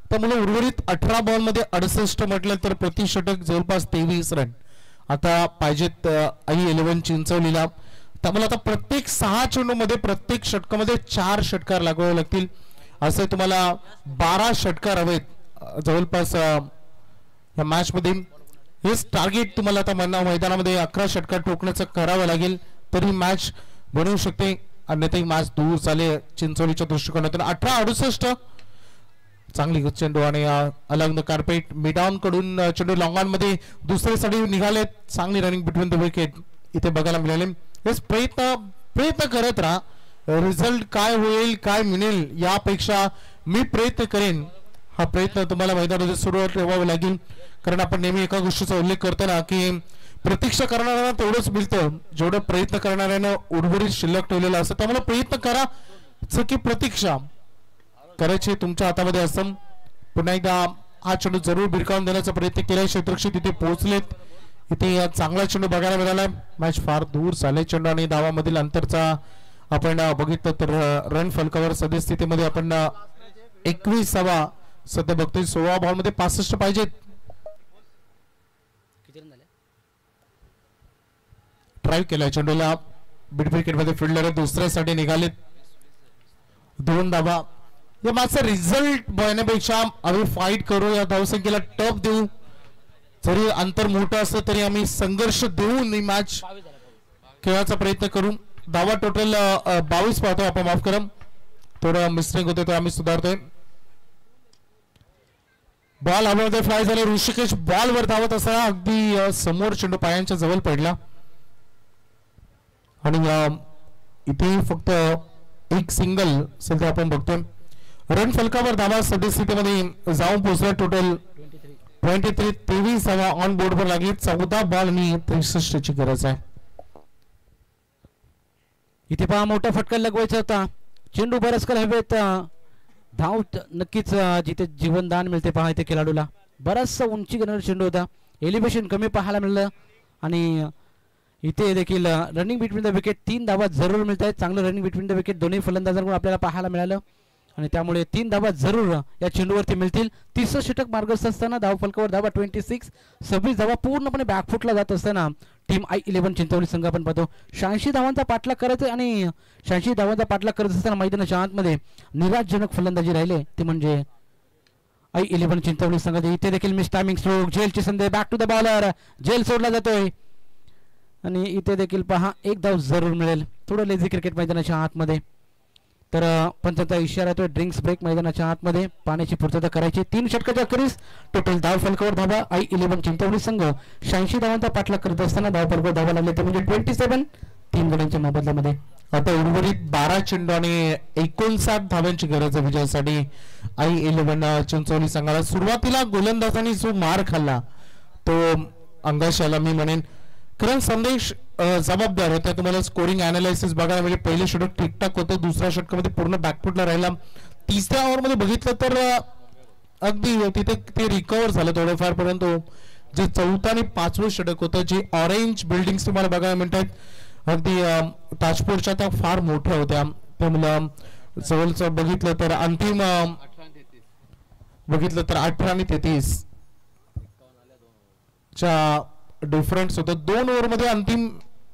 त्यामुळे उर्वरित 18 बॉल मध्ये 68 म्हटलं तर प्रति षटक जवळपास 23 रन आता पाहिजेत i11 चिंचोलीला. त्यामुळे आता प्रत्येक 6 चेंडू मध्ये प्रत्येक षटकामध्ये 4 षटकार लागवावे लागतील. असे तुम्हाला 12 षटकार हवेत जवळपास या मॅच मध्ये. हेच टार्गेट तुम्हाला आता मैदानामध्ये 11 षटकार ठोकण्याचं करावं लागेल तरी मॅच बनवू शकते. अन्यथा मॅच दूर झाले चिंचोलीच्या दृष्टिकोनातून. 18-68 चांगली चेंडू आणि अलॉंग द कार्पेट मिडाउन कडून चेंडू लॉंग ऑन मध्ये दुसरे साठी निघाले. चांगली रनिंग बिटवीन द विकेट इथे बघायला मिळाले. हेच प्रयत्न करत राहा. रिझल्ट काय होईल काय मिळेल यापेक्षा मी प्रयत्न करेन हा प्रयत्न तुम्हाला मैदानामध्ये सुरू ठेवावा लागेल. कारण आपण नेहमी एका गोष्टीचा उल्लेख करतो ना की प्रतीक्षा करणाऱ्यांना तेवढंच मिळतं जेवढं प्रयत्न करणाऱ्यानं उर्वरित शिल्लक ठेवलेलं असतं. त्यामुळे प्रयत्न करा की प्रतीक्षा करायची तुमच्या हातामध्ये असतं. पुन्हा एकदा हा चेंडू जरूर भिरकावून देण्याचा प्रयत्न केलाय. क्षेत्ररक्षक तिथे पोहोचलेत. इथे चांगला चेंडू बघायला मिळालाय. मॅच फार दूर चालले चेंडू आणि धावामधील अंतरचा आपण बघितलं तर रन फलकावर सद्यस्थितीमध्ये आपण 21 सध्या बघतोय. 16 बॉलमध्ये 65 पाहिजेत. ड्राईव्ह केलाय चेंडूला. मिड विकेटमध्ये फिल्डर दुसऱ्यासाठी निघालेत. 2 धावा. या मॅचचा रिझल्ट बघण्यापेक्षा आम्ही फाईट करू, या धावसंख्येला टफ देऊ. जरी अंतर मोठं असलं तरी आम्ही संघर्ष देऊन ही मॅच खेळायचा प्रयत्न करू. धावा टोटल 22 पाहतोय आपण. माफ करा, थोडं मिस्टेक होते तो आम्ही सुधारतोय. बॉल हवेमध्ये फ्लाय झाले. ऋषिकेश बॉल वर धावत असताना अगदी समोर चेंडू पायांच्या जवळ पडला आणि इथे फक्त एक सिंगल असेल ते आपण बघतोय. रन फलकावर धावा सद्यस्थितीमध्ये जाऊन पोहोचला. टोटल 23. 23 धावा ऑन बोर्ड वर लागली. 14 बॉल आणि 63 ची गरज आहे. इथे पहा मोठा फटका लगवायचा होता. चेंडू बराच काळ हवेत. धाव नक्कीच जिथे जीवनदान मिळते पहा इथे खेळाडूला. बराचसा उंची घेणारा चेंडू होता. एलिव्हेशन कमी पाहायला मिळालं आणि इथे देखील रनिंग बिटवीन द विकेट 3 धावा जरूर मिळत आहेत. चांगलं रनिंग बिटवीन द विकेट दोन्ही फलंदाजांकडून आपल्याला पाहायला मिळालं आणि त्यामुळे 3 धावा जरूर या चेंडूवरती मिळतील. 30 षटक मार्गस्थ असताना धाव फलकावर धावा 26. 26 धावा पूर्णपणे बॅकफुटला जात असताना टीम I-11 चिंचवली संघ आपण पाहतो 86 धावांचा पाठलाग करायचा आणि 86 धावांचा पाठलाग करत असताना मैदानाच्या आतमध्ये निराशजनक फलंदाजी राहिले ते म्हणजे I-11 चिंचवली संघाचे. इथे देखील मिस टायमिंग स्ट्रोक. जेलची संधी. Back to the bowler. जेल सोडला जातोय आणि इथे देखील पहा 1 धाव जरूर मिळेल. थोडं लेझी क्रिकेट मैदानाच्या आतमध्ये. तर पंचांचा इशारा येतोय ड्रिंक्स ब्रेक मैदानाच्या आतमध्ये. पाण्याची पूर्तता करायची. 3 षटकाच्या अखेरीस टोटल धाव फलकावर धावा I-11 चिंचवली संघ 86 धावांचा पाठलाग करत असताना धाव फलकावर धावा लागले ते म्हणजे 27. 3 गड्यांच्या मोबदल्यामध्ये. आता उर्वरित 12 चेंडू आणि 59 धावांची गरज आहे विजयासाठी I-11 चिंचवली संघाला. सुरुवातीला गोलंदाजांनी जो मार खाल्ला तो अंगाशाला मी म्हणेन कारण संदेश जबाबदार होता. तुम्हाला स्कोरिंग अनालिसिस बघायला म्हणजे पहिलं षटक ठीकठाक होतं. दुसऱ्या षटकामध्ये पूर्ण बॅकफुटला राहिला. 3ऱ्या ओव्हरमध्ये बघितलं तर अगदी तिथे ते रिकव्हर झालं थोडंफार. परंतु जे 4थं आणि 5वं षटक होतं जे ऑरेंज बिल्डिंग्स तुम्हाला बघायला मिळतात अगदी ताजपूरच्या त्या फार मोठ्या होत्या. त्यामुळे जवळचं बघितलं तर अंतिम बघितलं तर 18 आणि 33 च्या डिफरन्स होतं. 2 ओव्हरमध्ये अंतिम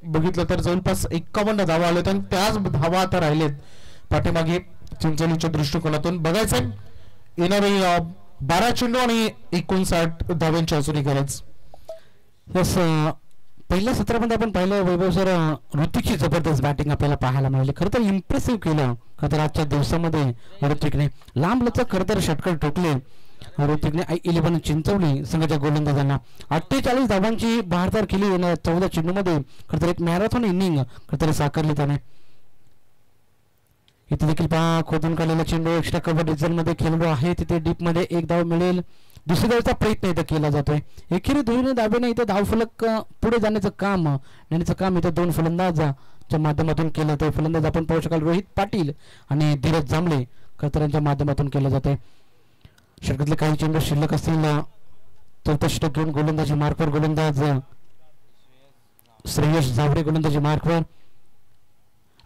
बघितलं तर जवळपास 51 धावा आल्या आणि त्याच धावा आता राहिलेत पाठीमागे चिंचोलीच्या दृष्टिकोनातून. बघायचं येणारी 12 चेंडू आणि 59 धावांची अजूनही गरज. पहिल्या सत्रामध्ये आपण पाहिलं वैभव सर ऋतिकची जबरदस्त बॅटिंग आपल्याला पाहायला मिळाली. खरं तर इम्प्रेसिव्ह केलं. खरं तर आजच्या दिवसामध्ये ऋतिकने लांब लचक खरं तर षटकर ठोकले. ऋतिकने I-11 चिंचवली संघाच्या गोलंदाजांना 48 धावांची भारतावर केली. 14 चेंडूमध्ये खरं तर एक मॅरेथॉन इनिंग खरं तर साकारली त्याने. इथे देखील पहा खोदून काढलेला चेंडू एक्स्ट्रा कव्हर रिझनमध्ये खेळलो आहे. तिथे डीप मध्ये 1 धाव मिळेल. दुसऱ्या धावचा प्रयत्न इथं केला जातोय. एकेरी दोन्ही धावेने इथं धावफलक पुढे जाण्याचं काम इथं 2 फलंदाजाच्या माध्यमातून केलं जातं. फलंदाज आपण पाहू शकाल रोहित पाटील आणि धीरज जांभळे खतरांच्या माध्यमातून केलं जाते. षटकातले काही चेंडू शिल्लक असतील. 4थं षटक घेऊन गोलंदाजी मार्कवर गोलंदाज श्रेयस जावरे गोलंदाजी मार्कवर.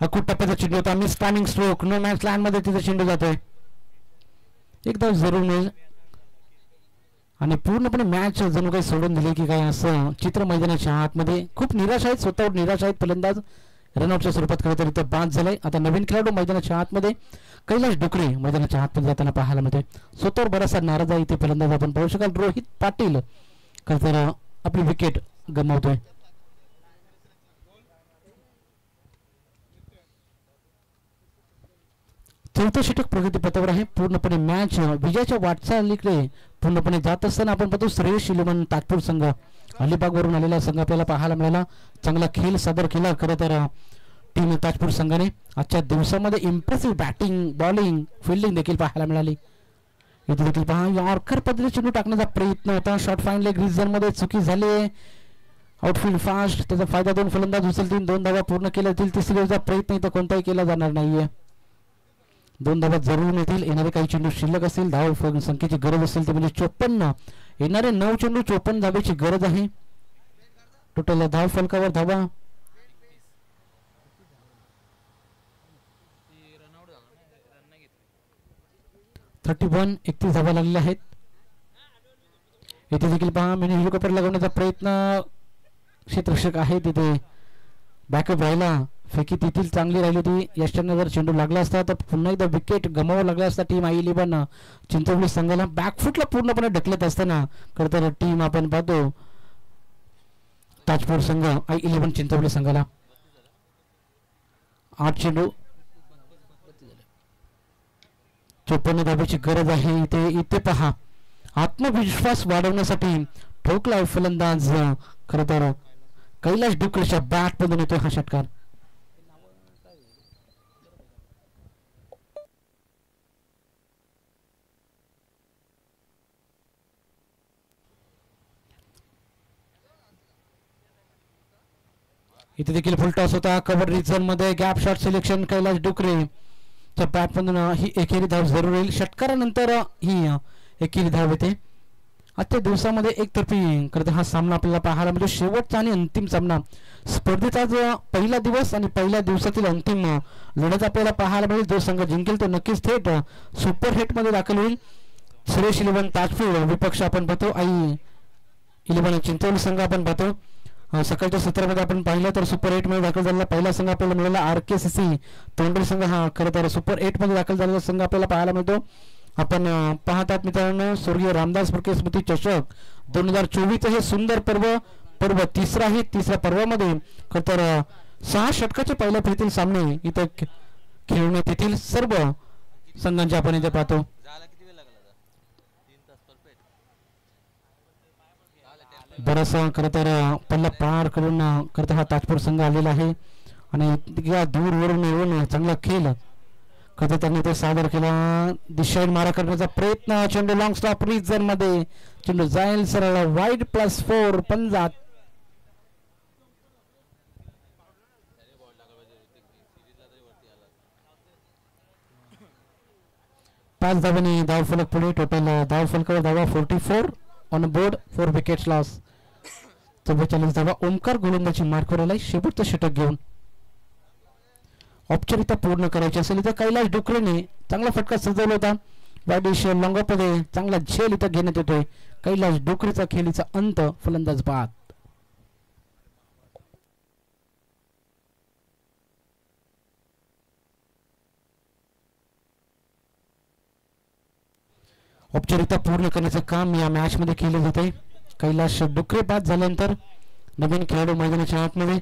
अकूट टप्प्याचा चेंडू होता. Miss timing stroke. No man's land मध्ये तिथे चेंडू जातोय. 1 धाव जरूर मिळेल आणि पूर्णपणे मॅच जणू काही सोडून दिली की काय असं चित्र मैदानाच्या आतमध्ये. खूप निराश आहेत. स्वतःवर निराश आहेत फलंदाज. रनआउटच्या स्वरूपात खरं तर इथं बाद झालंय. आता नवीन खेळाडू मैदानाच्या आतमध्ये कैलाश डुकरे मैदानाच्या आतमध्ये जाताना पाहायला मिळते. स्वतःवर बराचसा नाराज आहे इथे फलंदाज आपण पाहू शकाल. रोहित पाटील खरं तर आपली विकेट गमावतोय. चौथं षटक प्रगतीपथावर आहे. पूर्णपणे मॅच विजयाच्या वाटचालीकडे पूर्णपणे जात असताना आपण पाहतो श्रेयस 11 ताजपूर संघ अलिबागवरून आलेला संघ आपल्याला पाहायला मिळाला. चांगला खेळ सादर केला खरं तर टीम ताजपूर संघाने. आजच्या दिवसामध्ये इम्प्रेसिव्ह बॅटिंग बॉलिंग फिल्डिंग देखील पाहायला मिळाली. इथे देखील पहा यॉर्कर पद्धतीने चेंडू टाकण्याचा प्रयत्न होता. शॉर्ट फाईन लेग रिजन मध्ये चुकी झाली. Outfield fast. त्याचा फायदा 2 फलंदाज उचलतील. 2 धावा पूर्ण केल्या जातील. 3ऱ्या धावेचा प्रयत्न इथं कोणताही केला जाणार नाहीये. 2 धावा जरूर येतील. येणारे काही चेंडू शिल्लक असतील, धाव संख्येची गरज असेल ते म्हणजे 54. येणारे 9 चेंडू 54 धावेची गरज आहे. टोटल धाव फलकावर धावा 31. 31 धावा लागलेल्या आहेत. येथे देखील पहा मिनी हेलिकॉप्टर लागवण्याचा प्रयत्न क्षेत्ररक्षक आहे तिथे बॅकअप राहिला. फेकी तिथील चांगली राहिली होती. यशांना जर चेंडू लागला असता तर पुन्हा एकदा विकेट गमावा लागला असता टीम I-11 चिंचवली संघाला. बॅकफुटला पूर्णपणे ढकलत असताना खरं तर टीम आपण पाहतो ताजपूर संघ I-11 चिंचवली संघाला 8 चेंडू 54 धावेची गरज आहे. इथे पहा आत्मविश्वास वाढवण्यासाठी ठोकला फलंदाज खरं तर कैलाश डुकरेच्या बॅट मधून येतो हा षटकार. इथे देखील फुल टॉस होता. कव्हर रिझन मध्ये गॅप शॉट सिलेक्शन कैलाश डुकरे बॅट मधून ही एकेरी धाव जरूर येईल. षटकारानंतर ही एकेरी धाव येते. आजच्या दिवसामध्ये एकतर्फी करता हा सामना आपल्याला पाहायला म्हणजे शेवटचा आणि अंतिम सामना स्पर्धेचा जो पहिला दिवस आणि पहिल्या दिवसातील अंतिम लढत आपल्याला पाहायला मिळेल. जो संघ जिंकेल तो नक्कीच थेट सुपर हिट मध्ये दाखल होईल. सुरेश 11 ताजपूर विपक्ष आपण पाहतो I-11 चिंचवली संघ आपण पाहतो. सकाळच्या सत्रामध्ये आपण पाहिलं तर सुपर 8 मध्ये दाखल झालेला पहिला संघ आपल्याला मिळाला RKCC तोंडरी संघ. हा खरं तर सुपर 8 मध्ये दाखल झालेला संघ आपल्याला पाहायला मिळतो. आपण पाहतात मित्रांनो स्वर्गीय रामदास फडके स्मृती चषक 2024 हे सुंदर पर्व तिसऱ्या पर्वामध्ये खरं तर 6 षटकाचे पहिल्या फेरीतील सामने इथे खेळण्यात येतील. सर्व संघांचे आपण इथे पाहतो. बराचसा खरं तर पल्ला पार करून खरं तर हा ताजपूर संघ आलेला आहे आणि दूरवरून येऊन चांगला खेळ खरं त्यांनी ते सादर केला. दिशाईन मारा करण्याचा प्रयत्न. चेंडू लॉंग स्टॉप रिझन मध्ये चेंडू जाईल सरळ वाईड +4 पंजाब. 5 धावांनी धाव फलक पुढे. टोटल धाव फलकावर धावा 44 ऑन बोर्ड 4 विकेट्स लॉस. 44 धावा. ओमकार गोलंदाजी मार्कवर आलाय शेवटचं षटक घेऊन. औपचारिकता पूर्ण करायची असेल तर कैलाश डुकरेने चांगला फटका सजवला होता. वाईडिश लॉंगॉपमध्ये चांगला झेल इथं घेण्यात येतोय. कैलाश डुकरेचा खेळीचा अंत फलंदाज बाद. औपचारिकता पूर्ण करण्याचं काम या मॅच मध्ये केले जाते. कैलाश डुकरे बाद झाल्यानंतर नवीन खेळाडू मैदानाच्या आतमध्ये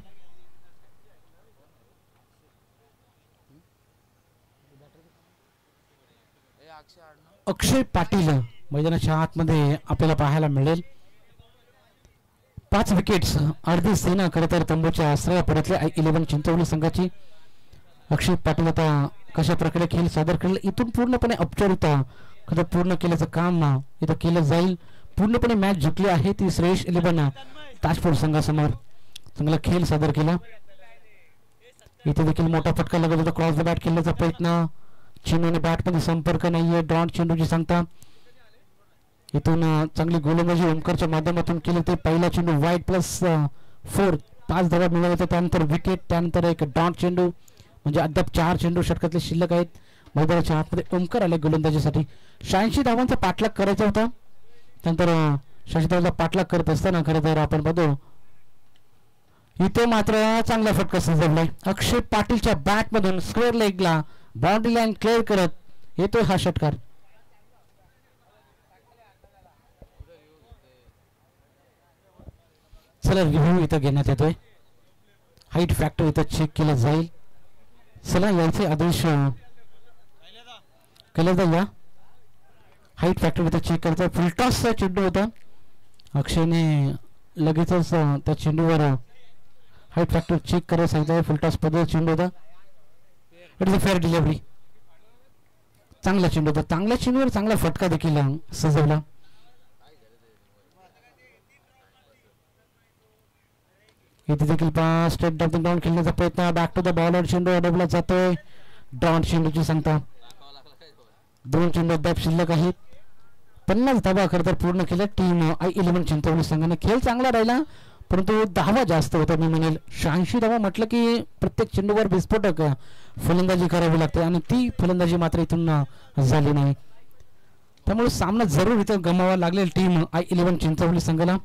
अक्षय पाटील मैदानाच्या आतमध्ये आपल्याला पाहायला मिळेल. 5 विकेट्स. अर्धी सेना खरं तर तंबूच्या आश्रया परतल्या I-11 चिंचवली संघाची. अक्षय पाटील आता कशा प्रकारे खेळ सादर करेल इथून पूर्णपणे औपचारिकता खरं पूर्ण केल्याचं काम इथं केलं जाईल. पूर्णपणे मॅच जिंकली आहे ती श्रेयश 11 ताजपूर संघासमोर. चांगला खेळ सादर केला. इथे देखील मोठा फटका लागत होता. क्रॉस द बॅट खेळण्याचा प्रयत्न. चेंडूने बॅट मध्ये संपर्क नाहीये. डॉट चेंडूची सांगता इथून चांगली गोलंदाजी ओमकारच्या माध्यमातून केली. ते पहिला चेंडू वाईड +4 5 धावा मिळाल्या होत्या. त्यानंतर विकेट. त्यानंतर एक डॉट चेंडू म्हणजे अद्याप 4 चेंडू षटकातले शिल्लक आहेत. मैदानाच्या आतमध्ये ओमकार आले गोलंदाजीसाठी. 86 धावांचा पाठलाग करायचा होता. त्यानंतर 86 धावांचा पाठलाग करत असताना खरं तर आपण पाहतो इथे मात्र चांगला फटका सजवलाय. अक्षय पाटीलच्या बॅट मधून स्क्वेअर लेगला बाउंड्री लाईन क्लिअर करत येतोय हा षटकार. चला रिव्ह्यू इथं घेण्यात येतोय. हाईट फॅक्टर इथं चेक केलं जाईल. चला याचे आदेश केलं जाईल. हाईट फॅक्टर इथं चेक करतोय. फुलटॉसचा चेंडू होता. अक्षयने लगेचच त्या चेंडूवर हाईट फॅक्टर चेक करायला सांगितलं. फुलटॉस पद्धत चेंडू होता. It is a fair delivery. चांगला चेंडू होता. चांगल्या चेंडूवर चांगला फटका देखील सजवला. इथे देखील स्टेप डाऊन खेळण्याचा प्रयत्न. बॅक टू द बॉलर चेंडू अडवला जातोय. डॉन चेंडूची सांगता 2 चेंडू अद्याप शिल्लक आहेत. 50 धावा खरं तर पूर्ण केल्या टीम I11 चिंचवली संघाने. खेळ चांगला राहिला परंतु धावा जास्त होता. मी म्हणेल 86 धावा म्हटलं की प्रत्येक चेंडूवर विस्फोटक फलंदाजी करावी लागते आणि ती फलंदाजी मात्र इथून झाली नाही. त्यामुळे सामना जरूर इथं गमावा लागलेल टीम I11 चिंचवली संघाला.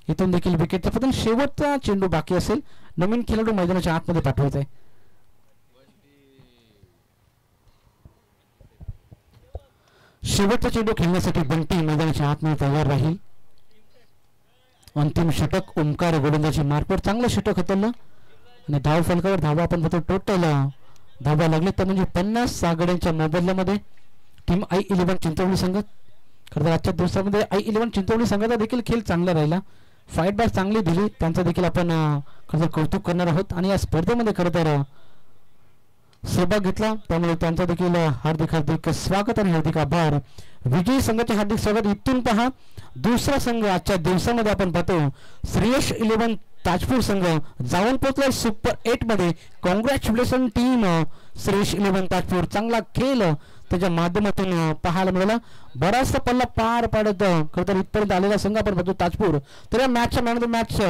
इथून देखील विकेटच्या पतन शेवटचा चेंडू बाकी असेल. नवीन खेळाडू मैदानाच्या आतमध्ये पाठवायचा आहे. शेवटचा चेंडू खेळण्यासाठी बंटी मैदानाच्या आतमध्ये तयार राहील. अंतिम षटक ओंकार गोलंदाजी मार्कवर चांगलं षटक होतं आणि धाव फलकावर धावा आपण बघतो. टोटल धावा लागले तर म्हणजे 50 गड्यांच्या मोबदल्यामध्ये टीम I11 चिंचवली संघ. खरं तर आजच्या दिवसामध्ये I11 चिंचवली संघाचा देखील खेळ चांगला राहिला. फाईट बॅक चांगली दिली त्यांचं देखील आपण खरं तर कौतुक करणार आहोत आणि या स्पर्धेमध्ये खरं तर सहभाग घेतला त्यामुळे त्यांचा देखील हार्दिक स्वागत आणि हार्दिक आभार. विजयी संघाचे हार्दिक स्वागत. इथून पहा दुसरा संघ आजच्या दिवसामध्ये आपण पाहतो श्रेयस 11 ताजपूर संघ जाऊन पोहोचला सुपर 8 मध्ये. Congratulation team Shreyas 11 Tajpur. चांगला खेळ त्याच्या माध्यमातून पाहायला मिळाला. बराचसा पल्ला पार पाडत खरं तर इथपर्यंत आलेला संघ आपण पाहतो ताजपूर. तर या मॅचच्या मॅन ऑफ द मॅच